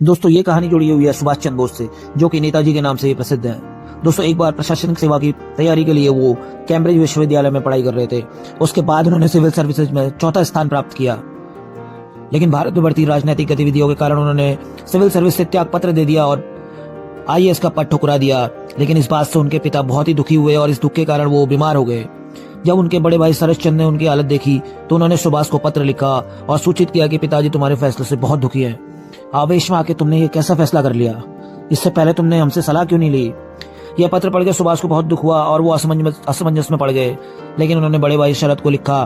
दोस्तों ये कहानी जुड़ी हुई है सुभाष चंद्र बोस से, जो कि नेताजी के नाम से प्रसिद्ध है। दोस्तों एक बार प्रशासनिक सेवा की तैयारी के लिए वो कैम्ब्रिज विश्वविद्यालय में पढ़ाई कर रहे थे। उसके बाद उन्होंने सिविल सर्विसेज में चौथा स्थान प्राप्त किया, लेकिन भारत में बढ़ती राजनीतिक गतिविधियों के कारण उन्होंने सिविल सर्विस से त्याग पत्र दे दिया और IAS का पद ठुकरा दिया। लेकिन इस बात से उनके पिता बहुत ही दुखी हुए और इस दुख के कारण वो बीमार हो गए। जब उनके बड़े भाई शरद चंद्र ने उनकी हालत देखी तो उन्होंने सुभाष को पत्र लिखा और सूचित किया कि पिताजी तुम्हारे फैसले से बहुत दुखी हैं। आवेश में आके तुमने ये कैसा फैसला कर लिया? इससे पहले तुमने हमसे सलाह क्यों नहीं ली? यह पत्र पढ़ के सुभाष को बहुत दुख हुआ और वो असमंजस में पड़ गए। लेकिन उन्होंने बड़े भाई शरद को लिखा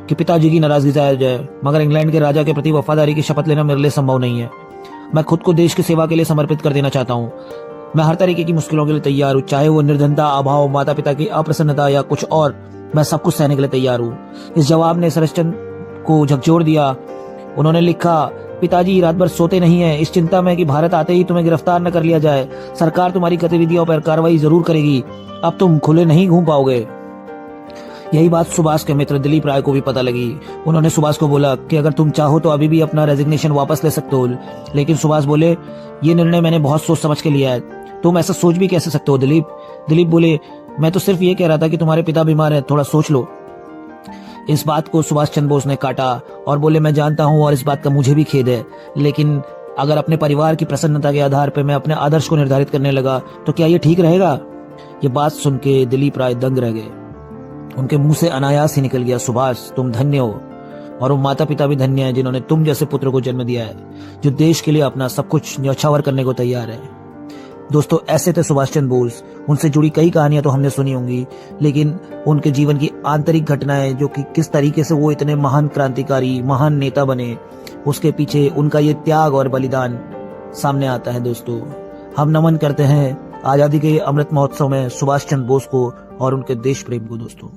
कि पिताजी की नाराजगी जायज है, मगर इंग्लैंड के राजा के प्रति वफादारी की शपथ लेना मेरे लिए संभव नहीं है। मैं खुद को देश की सेवा के लिए समर्पित कर देना चाहता हूँ। मैं हर तरीके की मुश्किलों के लिए तैयार हूँ, चाहे वो निर्धनता, अभाव, माता पिता की अप्रसन्नता या कुछ और। मैं सब कुछ सहने के लिए तैयार हूँ। इस जवाब ने शरदचंद्र को झकझोर दिया। उन्होंने लिखा, पिताजी रात भर सोते नहीं है इस चिंता में कि भारत आते ही तुम्हें गिरफ्तार न कर लिया जाए। सरकार तुम्हारी गतिविधियों पर कार्रवाई जरूर करेगी। अब तुम खुले नहीं घूम पाओगे। यही बात सुभाष के मित्र दिलीप राय को भी पता लगी। उन्होंने सुभाष को बोला कि अगर तुम चाहो तो अभी भी अपना रेजिग्नेशन वापस ले सकते हो। लेकिन सुभाष बोले, ये निर्णय मैंने बहुत सोच समझ के लिया है। तुम ऐसा सोच भी कैसे सकते हो दिलीप? दिलीप बोले, मैं तो सिर्फ ये कह रहा था कि तुम्हारे पिता बीमार हैं, थोड़ा सोच लो। इस बात को सुभाष चंद्र बोस ने काटा और बोले, मैं जानता हूं और इस बात का मुझे भी खेद है, लेकिन अगर अपने परिवार की प्रसन्नता के आधार पर मैं अपने आदर्श को निर्धारित करने लगा तो क्या ये ठीक रहेगा? ये बात सुन के दिलीप राय दंग रह गए। उनके मुंह से अनायास ही निकल गया, सुभाष तुम धन्य हो और वो माता पिता भी धन्य है जिन्होंने तुम जैसे पुत्र को जन्म दिया है, जो देश के लिए अपना सब कुछ न्यौछावर करने को तैयार है। दोस्तों ऐसे थे सुभाष चंद्र बोस। उनसे जुड़ी कई कहानियां तो हमने सुनी होंगी, लेकिन उनके जीवन की आंतरिक घटनाएं, जो कि किस तरीके से वो इतने महान क्रांतिकारी, महान नेता बने, उसके पीछे उनका ये त्याग और बलिदान सामने आता है। दोस्तों हम नमन करते हैं आजादी के अमृत महोत्सव में सुभाष चंद्र बोस को और उनके देश प्रेम को। दोस्तों